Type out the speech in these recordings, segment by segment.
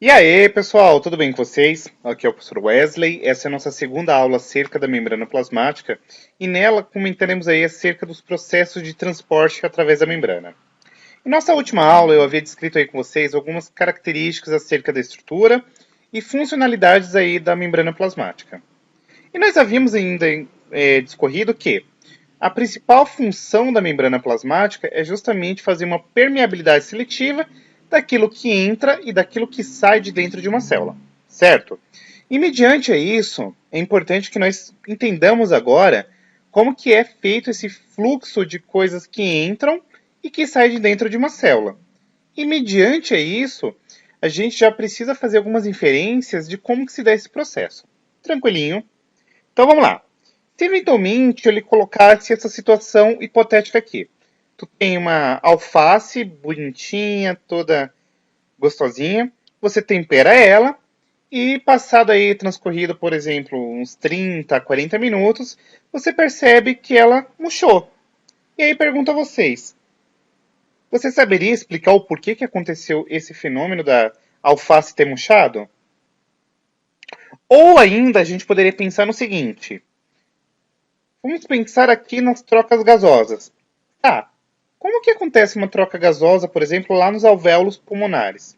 E aí, pessoal, tudo bem com vocês? Aqui é o professor Wesley. Essa é a nossa segunda aula acerca da membrana plasmática e nela comentaremos aí acerca dos processos de transporte através da membrana. Em nossa última aula, eu havia descrito aí com vocês algumas características acerca da estrutura e funcionalidades aí da membrana plasmática. E nós havíamos ainda discorrido que a principal função da membrana plasmática é justamente fazer uma permeabilidade seletiva daquilo que entra e daquilo que sai de dentro de uma célula, certo? E mediante a isso, é importante que nós entendamos agora como que é feito esse fluxo de coisas que entram e que saem de dentro de uma célula. E mediante a isso, a gente já precisa fazer algumas inferências de como que se dá esse processo. Tranquilinho? Então vamos lá. Se eventualmente ele colocasse essa situação hipotética aqui. Tu tem uma alface bonitinha, toda gostosinha, você tempera ela e passado aí transcorrido, por exemplo, uns 30, 40 minutos, você percebe que ela murchou. E aí pergunto a vocês, você saberia explicar o porquê que aconteceu esse fenômeno da alface ter murchado? Ou ainda a gente poderia pensar no seguinte, vamos pensar aqui nas trocas gasosas. Tá, como que acontece uma troca gasosa, por exemplo, lá nos alvéolos pulmonares?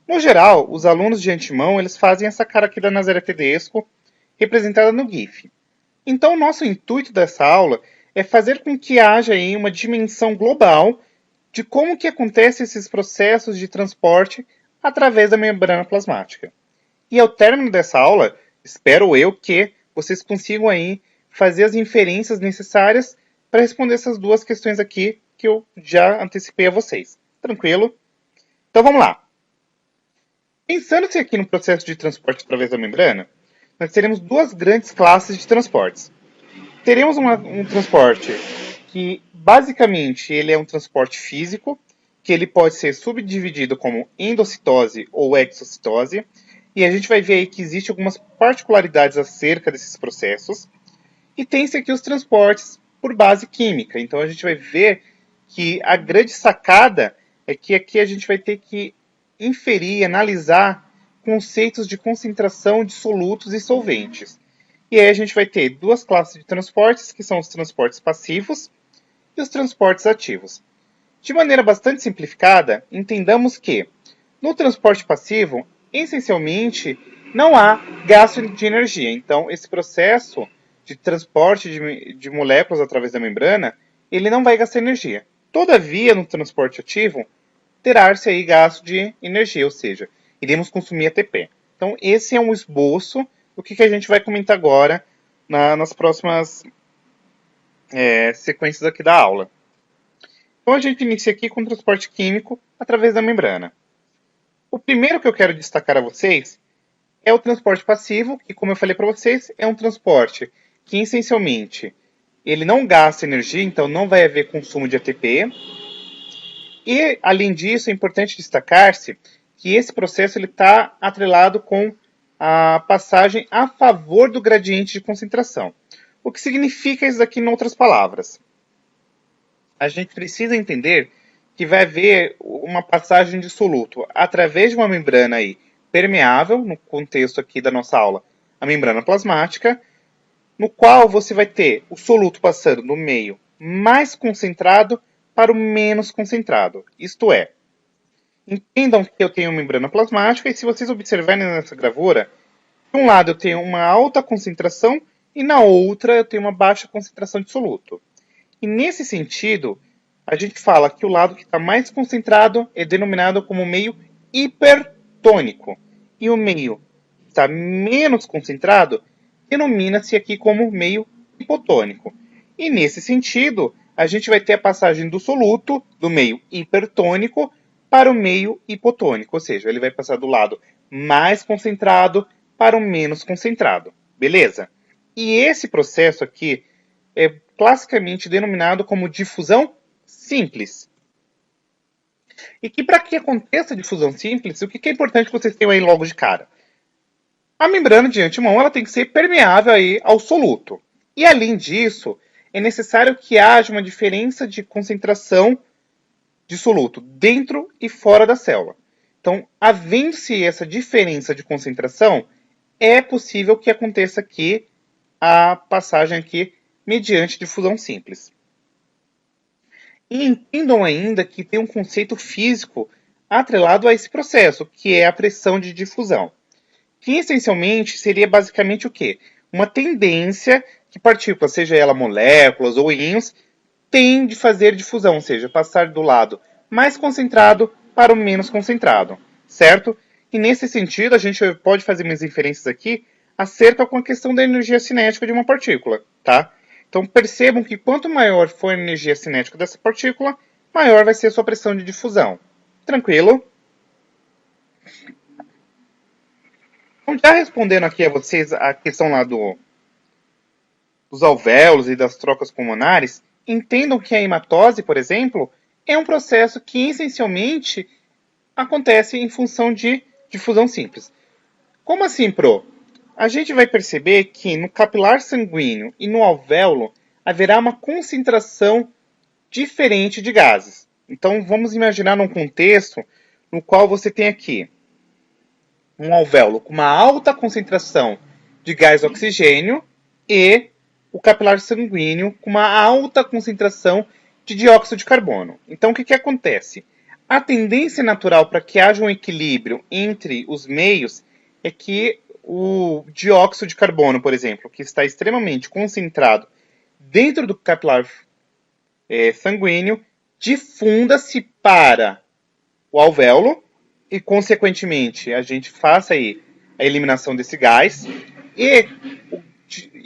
No geral, os alunos de antemão eles fazem essa cara aqui da Nazaré Tedesco, representada no GIF. Então, o nosso intuito dessa aula é fazer com que haja aí uma dimensão global de como que acontecem esses processos de transporte através da membrana plasmática. E ao término dessa aula, espero eu que vocês consigam aí fazer as inferências necessárias para responder essas duas questões aqui que eu já antecipei a vocês. Tranquilo? Então vamos lá. Pensando-se aqui no processo de transporte através da membrana, nós teremos duas grandes classes de transportes. Teremos um transporte que basicamente ele é um transporte físico, que ele pode ser subdividido como endocitose ou exocitose, e a gente vai ver aí que existem algumas particularidades acerca desses processos. E tem-se aqui os transportes por base química. Então a gente vai ver que a grande sacada é que aqui a gente vai ter que inferir, analisar conceitos de concentração de solutos e solventes. E aí a gente vai ter duas classes de transportes, que são os transportes passivos e os transportes ativos. De maneira bastante simplificada, entendamos que no transporte passivo, essencialmente, não há gasto de energia. Então, esse processo de transporte de moléculas através da membrana, ele não vai gastar energia. Todavia, no transporte ativo, terá-se aí gasto de energia, ou seja, iremos consumir ATP. Então, esse é um esboço do que a gente vai comentar agora nas próximas sequências aqui da aula. Então, a gente inicia aqui com o transporte químico através da membrana. O primeiro que eu quero destacar a vocês é o transporte passivo, que, como eu falei para vocês, é um transporte que, essencialmente, ele não gasta energia, então não vai haver consumo de ATP. E, além disso, é importante destacar-se que esse processo está atrelado com a passagem a favor do gradiente de concentração. O que significa isso daqui em outras palavras? A gente precisa entender que vai haver uma passagem de soluto através de uma membrana aí permeável, no contexto aqui da nossa aula, a membrana plasmática, no qual você vai ter o soluto passando do meio mais concentrado para o menos concentrado. Isto é, entendam que eu tenho membrana plasmática e se vocês observarem nessa gravura, de um lado eu tenho uma alta concentração e na outra eu tenho uma baixa concentração de soluto. E nesse sentido, a gente fala que o lado que está mais concentrado é denominado como meio hipertônico. E o meio que está menos concentrado denomina-se aqui como meio hipotônico. E nesse sentido, a gente vai ter a passagem do soluto, do meio hipertônico, para o meio hipotônico. Ou seja, ele vai passar do lado mais concentrado para o menos concentrado. Beleza? E esse processo aqui é classicamente denominado como difusão simples. E que para que aconteça a difusão simples, o que é importante que vocês tenham aí logo de cara? A membrana de antemão ela tem que ser permeável aí ao soluto. E além disso, é necessário que haja uma diferença de concentração de soluto dentro e fora da célula. Então, havendo-se essa diferença de concentração, é possível que aconteça aqui a passagem aqui mediante difusão simples. E entendam ainda que tem um conceito físico atrelado a esse processo, que é a pressão de difusão, que essencialmente seria basicamente o quê? Uma tendência que partículas, seja ela moléculas ou íons, têm de fazer difusão, ou seja, passar do lado mais concentrado para o menos concentrado, certo? E nesse sentido, a gente pode fazer umas inferências aqui acerca com a questão da energia cinética de uma partícula, tá? Então percebam que quanto maior for a energia cinética dessa partícula, maior vai ser a sua pressão de difusão. Tranquilo? Então, já respondendo aqui a vocês a questão lá dos alvéolos e das trocas pulmonares, entendam que a hematose, por exemplo, é um processo que essencialmente acontece em função de difusão simples. Como assim, Pro? A gente vai perceber que no capilar sanguíneo e no alvéolo haverá uma concentração diferente de gases. Então vamos imaginar num contexto no qual você tem aqui um alvéolo com uma alta concentração de gás oxigênio e o capilar sanguíneo com uma alta concentração de dióxido de carbono. Então, o que acontece? A tendência natural para que haja um equilíbrio entre os meios é que o dióxido de carbono, por exemplo, que está extremamente concentrado dentro do capilar sanguíneo, difunda-se para o alvéolo e, consequentemente, a gente faça aí a eliminação desse gás e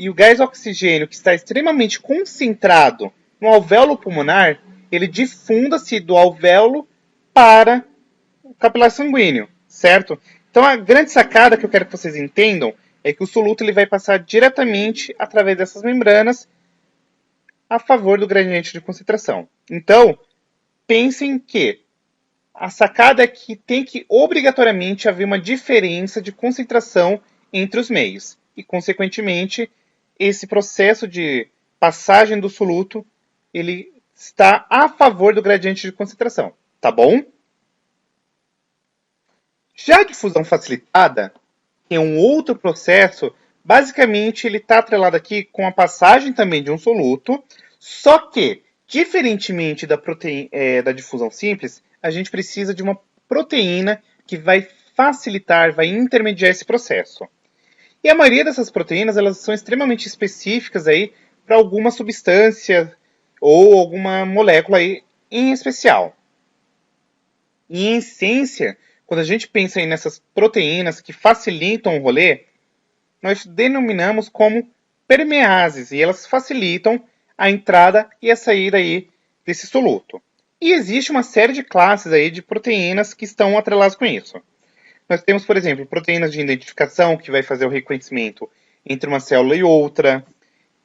o gás oxigênio que está extremamente concentrado no alvéolo pulmonar, ele difunda-se do alvéolo para o capilar sanguíneo, certo? Então a grande sacada que eu quero que vocês entendam é que o soluto ele vai passar diretamente através dessas membranas a favor do gradiente de concentração. Então, pensem que a sacada é que tem que obrigatoriamente haver uma diferença de concentração entre os meios. E, consequentemente, esse processo de passagem do soluto, ele está a favor do gradiente de concentração, tá bom? Já a difusão facilitada, que é um outro processo, basicamente ele está atrelado aqui com a passagem também de um soluto, só que, diferentemente da difusão simples, a gente precisa de uma proteína que vai facilitar, vai intermediar esse processo. E a maioria dessas proteínas elas são extremamente específicas aí para alguma substância ou alguma molécula aí em especial. E em essência, quando a gente pensa aí nessas proteínas que facilitam o rolê, nós denominamos como permeases e elas facilitam a entrada e a saída aí desse soluto. E existe uma série de classes aí de proteínas que estão atreladas com isso. Nós temos, por exemplo, proteínas de identificação, que vai fazer o reconhecimento entre uma célula e outra.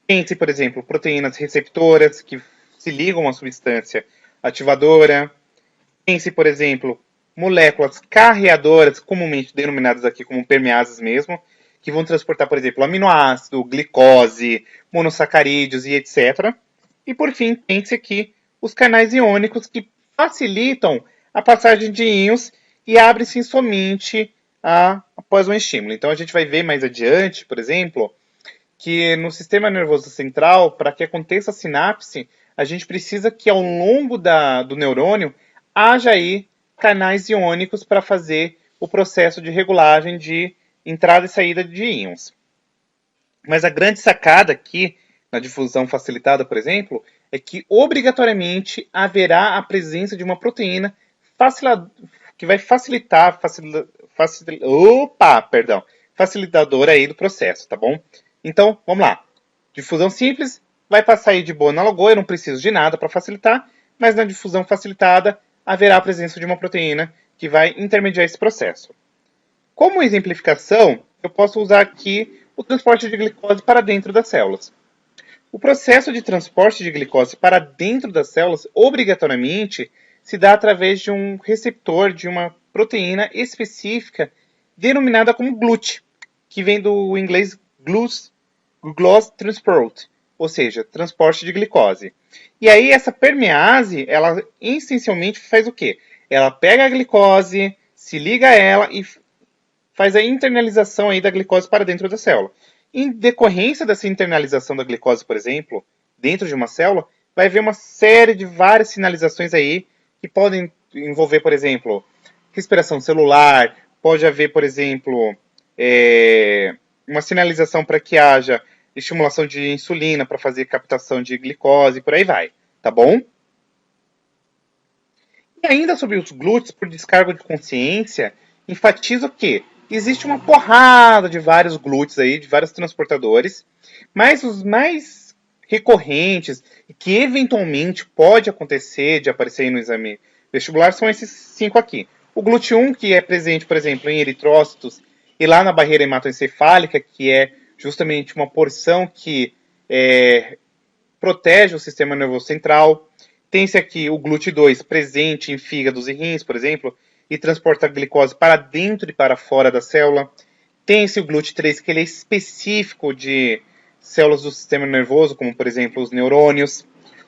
Tem-se, por exemplo, proteínas receptoras, que se ligam a uma substância ativadora. Tem-se, por exemplo, moléculas carreadoras, comumente denominadas aqui como permeases mesmo, que vão transportar, por exemplo, aminoácido, glicose, monossacarídeos e etc. E, por fim, tem-se aqui os canais iônicos, que facilitam a passagem de íons e abre-se somente após um estímulo. Então, a gente vai ver mais adiante, por exemplo, que no sistema nervoso central, para que aconteça a sinapse, a gente precisa que ao longo do neurônio haja aí canais iônicos para fazer o processo de regulagem de entrada e saída de íons. Mas a grande sacada aqui, na difusão facilitada, por exemplo, é que obrigatoriamente haverá a presença de uma proteína que vai facilitadora aí do processo, tá bom? Então, vamos lá. Difusão simples vai passar aí de boa na lagoa, eu não preciso de nada para facilitar, mas na difusão facilitada haverá a presença de uma proteína que vai intermediar esse processo. Como exemplificação, eu posso usar aqui o transporte de glicose para dentro das células. O processo de transporte de glicose para dentro das células, obrigatoriamente, se dá através de um receptor de uma proteína específica denominada como GLUT, que vem do inglês glucose transport, ou seja, transporte de glicose. E aí essa permease, ela essencialmente faz o quê? Ela pega a glicose, se liga a ela e faz a internalização aí da glicose para dentro da célula. Em decorrência dessa internalização da glicose, por exemplo, dentro de uma célula, vai haver uma série de várias sinalizações aí que podem envolver, por exemplo, respiração celular, pode haver, por exemplo, uma sinalização para que haja estimulação de insulina para fazer captação de glicose, por aí vai, tá bom? E ainda sobre os glúteos, por descargo de consciência, enfatizo que existe uma porrada de vários glúteos aí, de vários transportadores, mas os mais recorrentes e que eventualmente pode acontecer de aparecer no exame vestibular são esses 5 aqui. O glúteo 1, que é presente, por exemplo, em eritrócitos e lá na barreira hematoencefálica, que é justamente uma porção que protege o sistema nervoso central. Tem-se aqui o glúteo 2 presente em fígados e rins, por exemplo, e transporta a glicose para dentro e para fora da célula. Tem-se o glúteo 3, que ele é específico de células do sistema nervoso, como por exemplo os neurônios.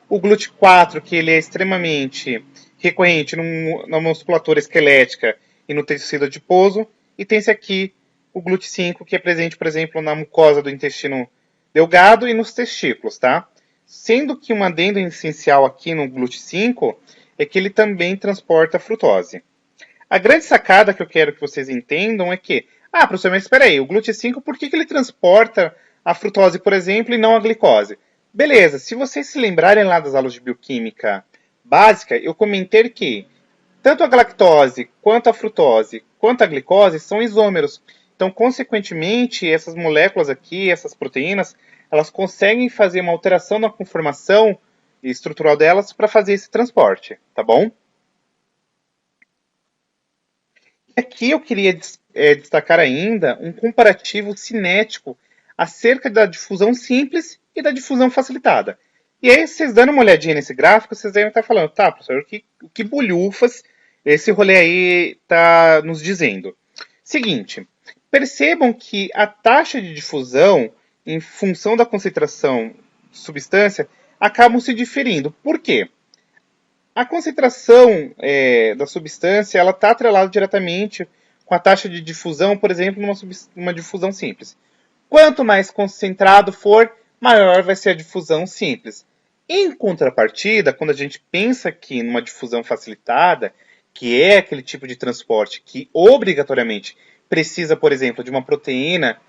O glúteo 4, que ele é extremamente recorrente na musculatura esquelética e no tecido adiposo. E tem-se aqui o glúteo 5, que é presente, por exemplo, na mucosa do intestino delgado e nos testículos, tá? Sendo que um adendo essencial aqui no glúteo 5 é que ele também transporta a frutose. A grande sacada que eu quero que vocês entendam é que, professor, mas espera aí, o glúteo 5, por que ele transporta a frutose, por exemplo, e não a glicose? Beleza, se vocês se lembrarem lá das aulas de bioquímica básica, eu comentei que tanto a galactose, quanto a frutose, quanto a glicose são isômeros. Então, consequentemente, essas moléculas aqui, essas proteínas, elas conseguem fazer uma alteração na conformação estrutural delas para fazer esse transporte, tá bom? Aqui eu queria destacar ainda um comparativo cinético acerca da difusão simples e da difusão facilitada. E aí, vocês dando uma olhadinha nesse gráfico, vocês devem estar falando, tá, professor, o que bolhufas esse rolê aí está nos dizendo? Seguinte, percebam que a taxa de difusão, em função da concentração de substância, acabam se diferindo. Por quê? A concentração da substância ela está atrelada diretamente com a taxa de difusão, por exemplo, numa difusão simples. Quanto mais concentrado for, maior vai ser a difusão simples. Em contrapartida, quando a gente pensa aqui numa difusão facilitada, que é aquele tipo de transporte que obrigatoriamente precisa, por exemplo, de uma proteína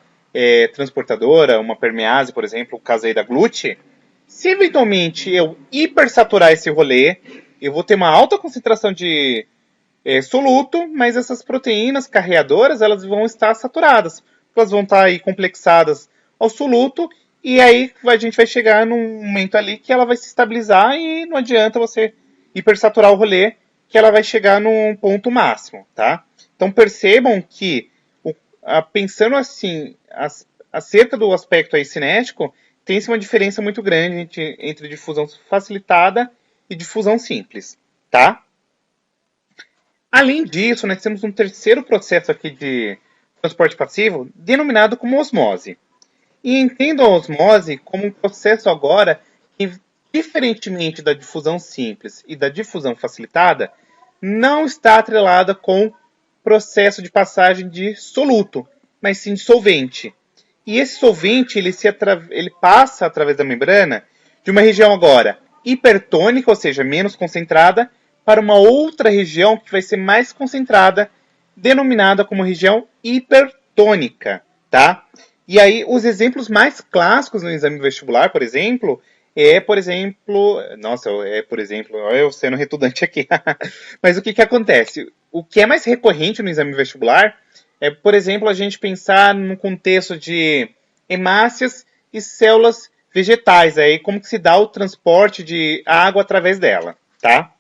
transportadora, uma permease, por exemplo, o caso aí da glute, se eventualmente eu hipersaturar esse rolê, eu vou ter uma alta concentração de soluto, mas essas proteínas carreadoras elas vão estar saturadas. Elas vão estar aí complexadas ao soluto, e aí a gente vai chegar num momento ali que ela vai se estabilizar e não adianta você hipersaturar o rolê, que ela vai chegar num ponto máximo, tá? Então percebam que, pensando assim, acerca do aspecto aí cinético, tem-se uma diferença muito grande entre difusão facilitada e difusão simples, tá? Além disso, nós temos um terceiro processo aqui de transporte passivo, denominado como osmose. E entendo a osmose como um processo agora que, diferentemente da difusão simples e da difusão facilitada, não está atrelada com processo de passagem de soluto, mas sim de solvente. E esse solvente ele passa através da membrana de uma região agora hipertônica, ou seja, menos concentrada, para uma outra região que vai ser mais concentrada, denominada como região hipertônica, tá? E aí, os exemplos mais clássicos no exame vestibular, por exemplo, eu sendo redundante aqui. Mas o que acontece? O que é mais recorrente no exame vestibular é, por exemplo, a gente pensar no contexto de hemácias e células vegetais, aí como que se dá o transporte de água através dela, tá?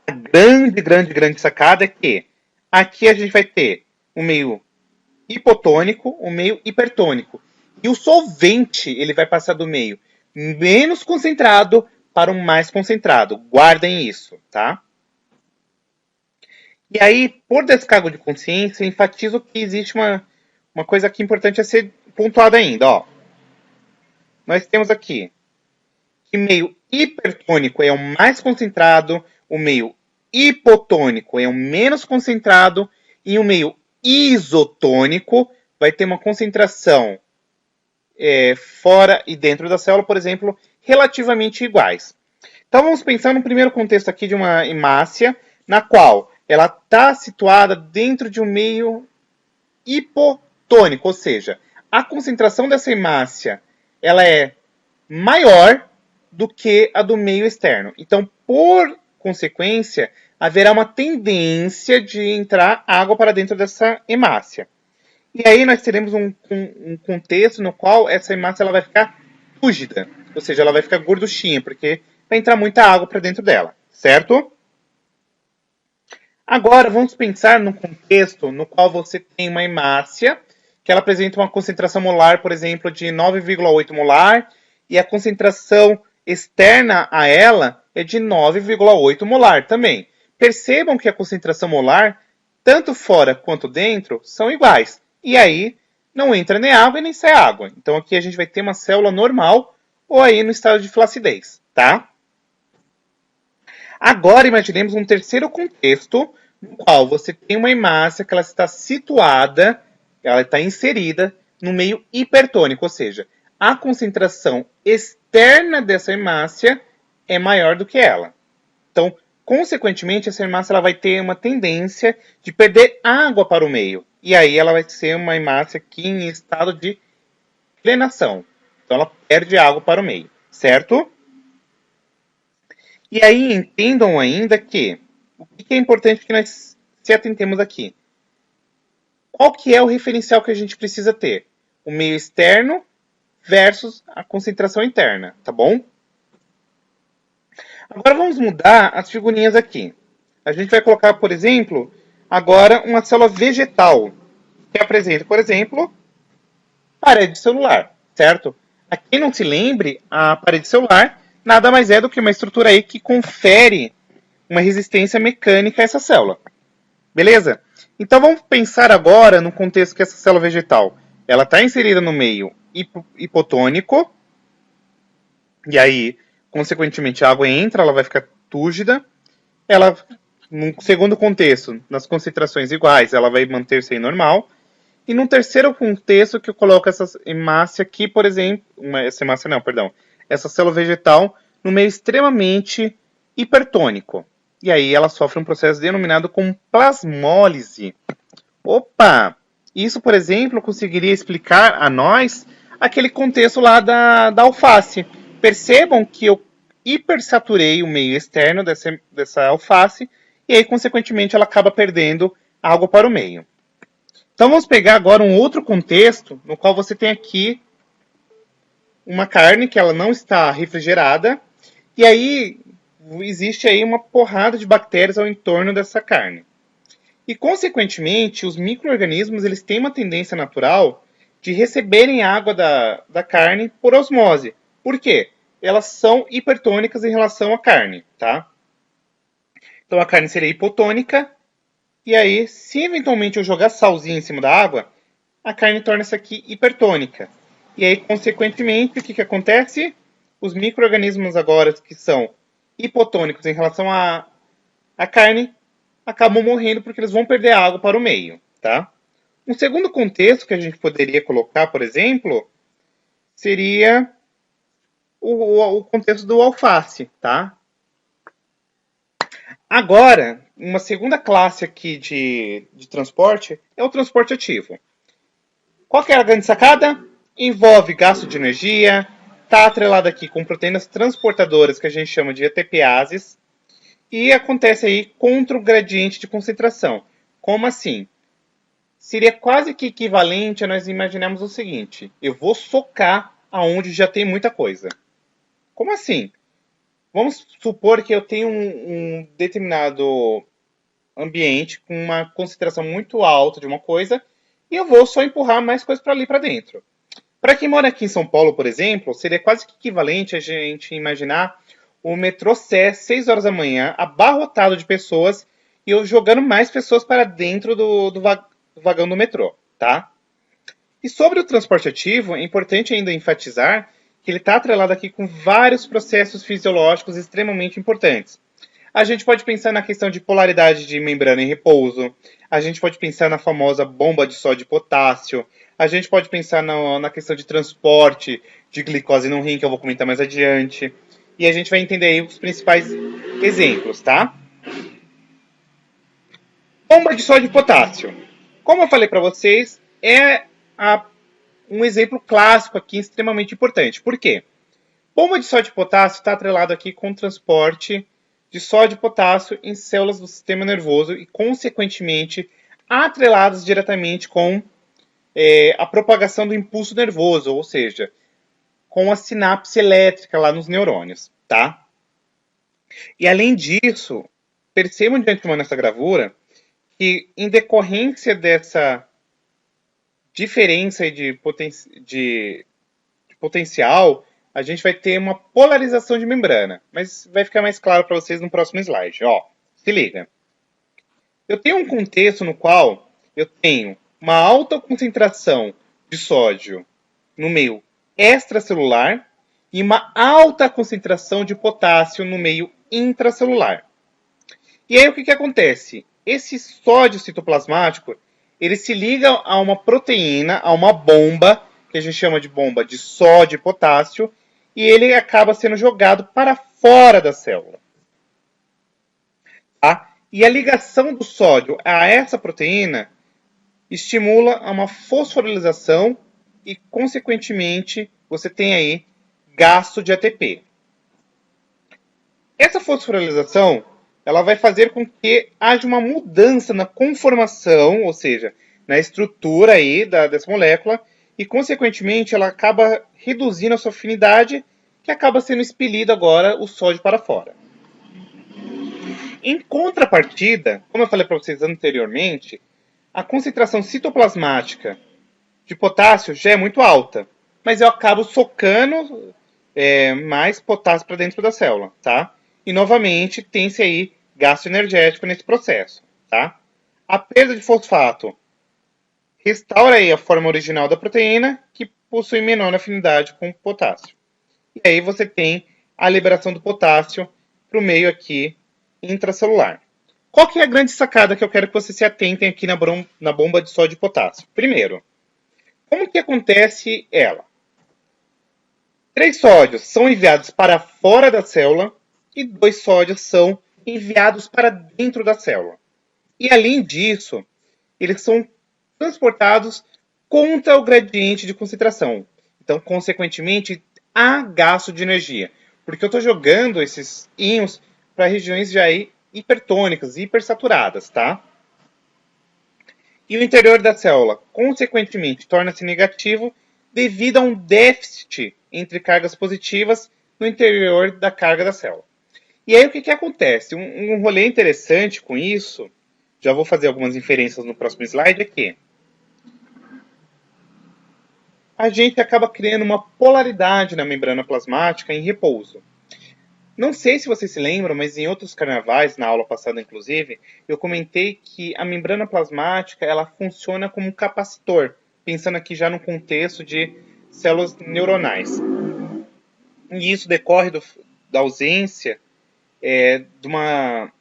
A grande sacada é que aqui a gente vai ter o meio hipotônico, o meio hipertônico. E o solvente, ele vai passar do meio menos concentrado para o mais concentrado. Guardem isso, tá? E aí, por descargo de consciência, eu enfatizo que existe uma coisa aqui importante a ser pontuada ainda. Ó. Nós temos aqui que o meio hipertônico é o mais concentrado, o meio hipotônico é o menos concentrado e o meio isotônico vai ter uma concentração fora e dentro da célula, por exemplo, relativamente iguais. Então vamos pensar no primeiro contexto aqui de uma hemácia, na qual ela está situada dentro de um meio hipotônico, ou seja, a concentração dessa hemácia ela é maior do que a do meio externo. Então, por consequência, haverá uma tendência de entrar água para dentro dessa hemácia. E aí nós teremos um contexto no qual essa hemácia ela vai ficar túrgida, ou seja, ela vai ficar gorduchinha, porque vai entrar muita água para dentro dela, certo? Agora vamos pensar num contexto no qual você tem uma hemácia que ela apresenta uma concentração molar, por exemplo, de 9,8 molar, e a concentração externa a ela é de 9,8 molar também. Percebam que a concentração molar, tanto fora quanto dentro, são iguais. E aí não entra nem água e nem sai água. Então aqui a gente vai ter uma célula normal ou aí no estado de flacidez, tá? Agora imaginemos um terceiro contexto no qual você tem uma hemácia que ela está situada, ela está inserida no meio hipertônico, ou seja, a concentração externa dessa hemácia é maior do que ela. Então, consequentemente, essa hemácia ela vai ter uma tendência de perder água para o meio. E aí ela vai ser uma hemácia aqui em estado de plenação. Então ela perde água para o meio, certo? E aí entendam ainda que o que é importante que nós se atentemos aqui. Qual que é o referencial que a gente precisa ter? O meio externo versus a concentração interna, tá bom? Agora vamos mudar as figurinhas aqui. A gente vai colocar, por exemplo, agora uma célula vegetal, que apresenta, por exemplo, parede celular, certo? A quem não se lembre, a parede celular nada mais é do que uma estrutura aí que confere uma resistência mecânica a essa célula. Beleza? Então vamos pensar agora no contexto que essa célula vegetal ela está inserida no meio hipotônico, e aí, consequentemente, a água entra, ela vai ficar túrgida. Ela, no segundo contexto, nas concentrações iguais, ela vai manter-se aí normal. E num terceiro contexto que eu coloco essa hemácia aqui, por exemplo, essa célula vegetal no meio extremamente hipertônico. E aí ela sofre um processo denominado como plasmólise. Opa! Isso, por exemplo, conseguiria explicar a nós aquele contexto lá da alface. Percebam que eu hipersaturei o meio externo dessa alface e aí, consequentemente, ela acaba perdendo água para o meio. Então vamos pegar agora um outro contexto no qual você tem aqui uma carne que ela não está refrigerada e aí existe aí uma porrada de bactérias ao entorno dessa carne. E consequentemente, os micro-organismos eles têm uma tendência natural de receberem água da carne por osmose. Por quê? Elas são hipertônicas em relação à carne, tá? Então a carne seria hipotônica. E aí, se eventualmente eu jogar salzinho em cima da água, a carne torna-se aqui hipertônica. E aí, consequentemente, o que acontece? Os micro-organismos agora que são hipotônicos em relação à carne acabam morrendo porque eles vão perder água para o meio, tá? Um segundo contexto que a gente poderia colocar, por exemplo, seria o contexto do alface, tá? Agora, uma segunda classe aqui de transporte é o transporte ativo. Qual que é a grande sacada? Envolve gasto de energia, está atrelado aqui com proteínas transportadoras que a gente chama de ATPases, e acontece aí contra o gradiente de concentração. Como assim? Seria quase que equivalente a nós imaginarmos o seguinte: eu vou socar aonde já tem muita coisa. Como assim? Vamos supor que eu tenho um determinado ambiente com uma concentração muito alta de uma coisa e eu vou só empurrar mais coisas para ali para dentro. Para quem mora aqui em São Paulo, por exemplo, seria quase que equivalente a gente imaginar o metrô Sé, 6 horas da manhã, abarrotado de pessoas e eu jogando mais pessoas para dentro do vagão do metrô, tá? E sobre o transporte ativo, é importante ainda enfatizar que ele está atrelado aqui com vários processos fisiológicos extremamente importantes. A gente pode pensar na questão de polaridade de membrana em repouso, a gente pode pensar na famosa bomba de sódio e potássio, a gente pode pensar na questão de transporte de glicose no rim, que eu vou comentar mais adiante, e a gente vai entender aí os principais exemplos, tá? Bomba de sódio e potássio. Como eu falei para vocês, um exemplo clássico aqui extremamente importante. Por quê? Bomba de sódio e potássio está atrelado aqui com o transporte de sódio e potássio em células do sistema nervoso e, consequentemente, atrelados diretamente com a propagação do impulso nervoso, ou seja, com a sinapse elétrica lá nos neurônios, tá? E além disso, percebam de antemão nessa gravura que, em decorrência dessa diferença de potencial, a gente vai ter uma polarização de membrana. Mas vai ficar mais claro para vocês no próximo slide. Ó, se liga. Eu tenho um contexto no qual eu tenho uma alta concentração de sódio no meio extracelular e uma alta concentração de potássio no meio intracelular. E aí o que acontece? Esse sódio citoplasmático, ele se liga a uma proteína, a uma bomba, que a gente chama de bomba de sódio e potássio, e ele acaba sendo jogado para fora da célula. Tá? E a ligação do sódio a essa proteína estimula uma fosforilização e, consequentemente, você tem aí gasto de ATP. Essa fosforilização ela vai fazer com que haja uma mudança na conformação, ou seja, na estrutura aí dessa molécula, e, consequentemente, ela acaba reduzindo a sua afinidade, que acaba sendo expelido agora o sódio para fora. Em contrapartida, como eu falei para vocês anteriormente, a concentração citoplasmática de potássio já é muito alta, mas eu acabo socando mais potássio para dentro da célula, tá? E novamente tem-se aí gasto energético nesse processo, tá? A perda de fosfato restaura aí a forma original da proteína, que possui menor afinidade com o potássio. E aí você tem a liberação do potássio para o meio aqui intracelular. Qual que é a grande sacada que eu quero que vocês se atentem aqui na bomba de sódio e potássio? Primeiro, como que acontece ela? 3 sódios são enviados para fora da célula e 2 sódios são enviados para dentro da célula. E além disso, eles são transportados contra o gradiente de concentração. Então, consequentemente, há gasto de energia, porque eu estou jogando esses íons para regiões já hipertônicas, hipersaturadas, tá? E o interior da célula, consequentemente, torna-se negativo devido a um déficit entre cargas positivas no interior da carga da célula. E aí o que acontece? Um rolê interessante com isso, já vou fazer algumas inferências no próximo slide, é que a gente acaba criando uma polaridade na membrana plasmática em repouso. Não sei se vocês se lembram, mas em outros carnavais, na aula passada inclusive, eu comentei que a membrana plasmática ela funciona como um capacitor, pensando aqui já no contexto de células neuronais. E isso decorre da ausência de uma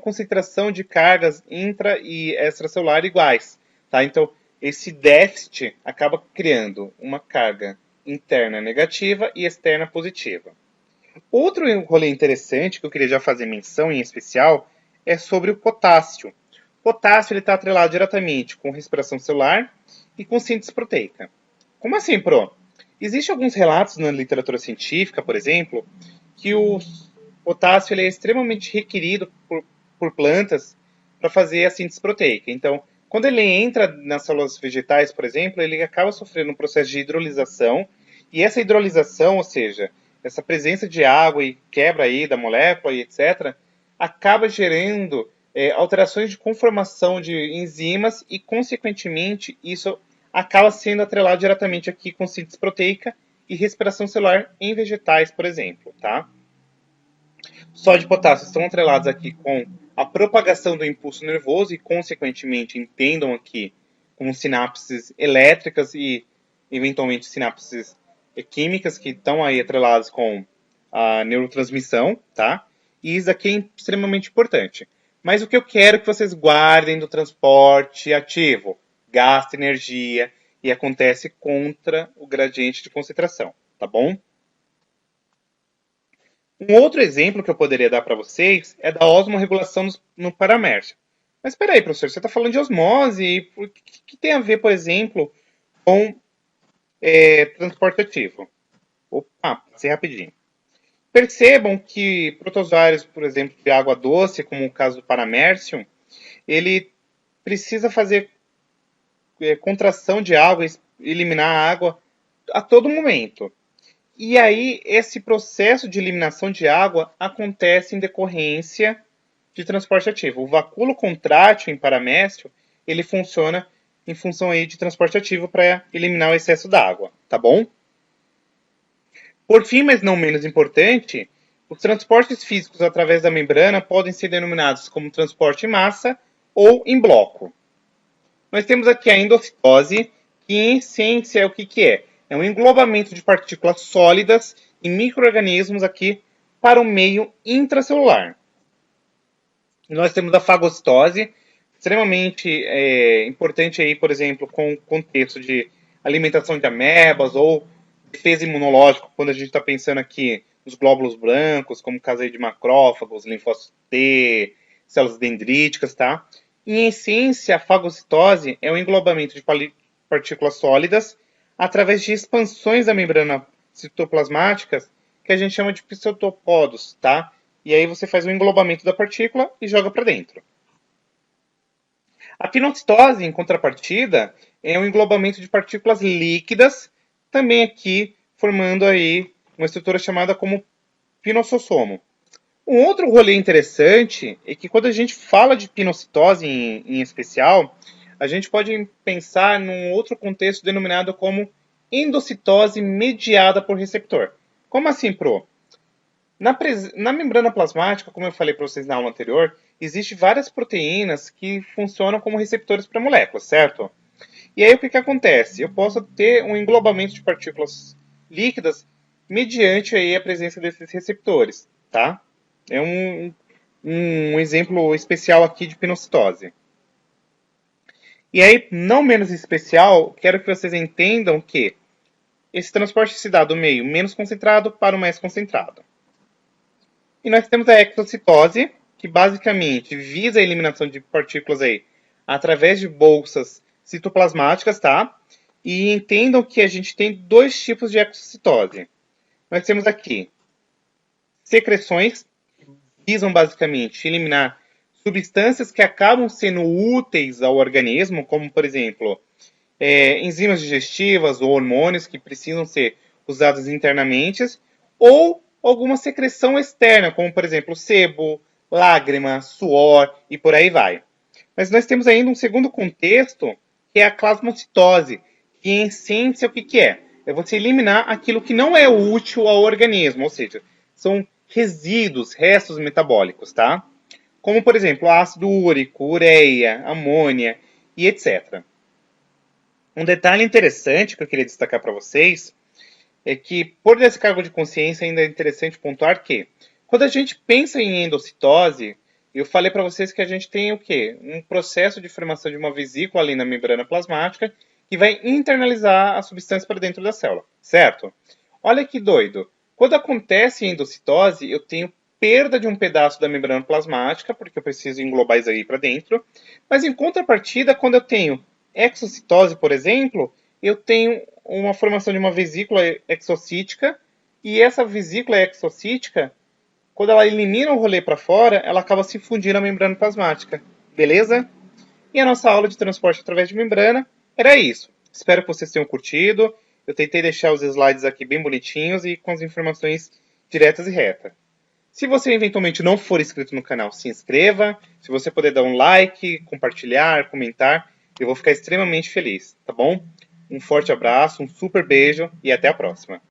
concentração de cargas intra e extracelular iguais. Tá? Então, esse déficit acaba criando uma carga interna negativa e externa positiva. Outro rolê interessante que eu queria já fazer menção em especial é sobre o potássio. O potássio está atrelado diretamente com respiração celular e com síntese proteica. Como assim, Pro? Existem alguns relatos na literatura científica, por exemplo, que o potássio ele é extremamente requerido por plantas para fazer a síntese proteica. Então, quando ele entra nas células vegetais, por exemplo, ele acaba sofrendo um processo de hidrolisação, e essa hidrolisação, ou seja, essa presença de água e quebra aí da molécula e etc., acaba gerando alterações de conformação de enzimas e, consequentemente, isso acaba sendo atrelado diretamente aqui com síntese proteica e respiração celular em vegetais, por exemplo, tá? Sódio e potássio estão atrelados aqui com a propagação do impulso nervoso e, consequentemente, entendam aqui como sinapses elétricas e, eventualmente, sinapses químicas que estão aí atreladas com a neurotransmissão, tá? E isso aqui é extremamente importante. Mas o que eu quero que vocês guardem do transporte ativo? Gasta energia e acontece contra o gradiente de concentração, tá bom? Um outro exemplo que eu poderia dar para vocês é da osmorregulação no paramércio. Mas espera aí, professor, você está falando de osmose e o que tem a ver, por exemplo, com transporte ativo? Opa, passei rapidinho. Percebam que protozoários, por exemplo, de água doce, como o caso do paramércio, ele precisa fazer contração de água, eliminar a água a todo momento. E aí, esse processo de eliminação de água acontece em decorrência de transporte ativo. O vacúolo contrátil em paramécio, ele funciona em função aí de transporte ativo para eliminar o excesso d'água, tá bom? Por fim, mas não menos importante, os transportes físicos através da membrana podem ser denominados como transporte em massa ou em bloco. Nós temos aqui a endocitose, que em essência é o que é? É um englobamento de partículas sólidas e micro-organismos aqui para o meio intracelular. E nós temos a fagocitose, extremamente importante aí, por exemplo, com o contexto de alimentação de amebas ou defesa imunológica, quando a gente está pensando aqui nos glóbulos brancos, como o caso aí de macrófagos, linfócitos T, células dendríticas, tá? Em essência, a fagocitose é o englobamento de partículas sólidas através de expansões da membrana citoplasmática que a gente chama de pseudopodos, tá? E aí você faz o englobamento da partícula e joga para dentro. A pinocitose, em contrapartida, é um englobamento de partículas líquidas, também aqui formando aí uma estrutura chamada como pinossosomo. Um outro rolê interessante é que quando a gente fala de pinocitose em especial, a gente pode pensar num outro contexto denominado como endocitose mediada por receptor. Como assim, Pro? Na membrana plasmática, como eu falei para vocês na aula anterior, existem várias proteínas que funcionam como receptores para moléculas, certo? E aí o que acontece? Eu posso ter um englobamento de partículas líquidas mediante aí a presença desses receptores, tá? É um exemplo especial aqui de pinocitose. E aí, não menos especial, quero que vocês entendam que esse transporte se dá do meio menos concentrado para o mais concentrado. E nós temos a exocitose, que basicamente visa a eliminação de partículas aí através de bolsas citoplasmáticas, tá? E entendam que a gente tem dois tipos de exocitose. Nós temos aqui secreções, que visam basicamente eliminar substâncias que acabam sendo úteis ao organismo, como por exemplo, enzimas digestivas ou hormônios que precisam ser usados internamente, ou alguma secreção externa, como por exemplo sebo, lágrima, suor e por aí vai. Mas nós temos ainda um segundo contexto, que é a plasmocitose, que em essência o que é? É você eliminar aquilo que não é útil ao organismo, ou seja, são resíduos, restos metabólicos, tá? Como por exemplo ácido úrico, ureia, amônia e etc. Um detalhe interessante que eu queria destacar para vocês é que, por descargo de consciência, ainda é interessante pontuar que, quando a gente pensa em endocitose, eu falei para vocês que a gente tem o quê? Um processo de formação de uma vesícula ali na membrana plasmática que vai internalizar a substância para dentro da célula, certo? Olha que doido. Quando acontece endocitose, eu tenho perda de um pedaço da membrana plasmática, porque eu preciso englobar isso aí para dentro, mas em contrapartida, quando eu tenho exocitose, por exemplo, eu tenho uma formação de uma vesícula exocítica, e essa vesícula exocítica, quando ela elimina o rolê para fora, ela acaba se fundindo na membrana plasmática. Beleza? E a nossa aula de transporte através de membrana era isso. Espero que vocês tenham curtido. Eu tentei deixar os slides aqui bem bonitinhos e com as informações diretas e retas. Se você eventualmente não for inscrito no canal, se inscreva. Se você puder dar um like, compartilhar, comentar, eu vou ficar extremamente feliz, tá bom? Um forte abraço, um super beijo e até a próxima.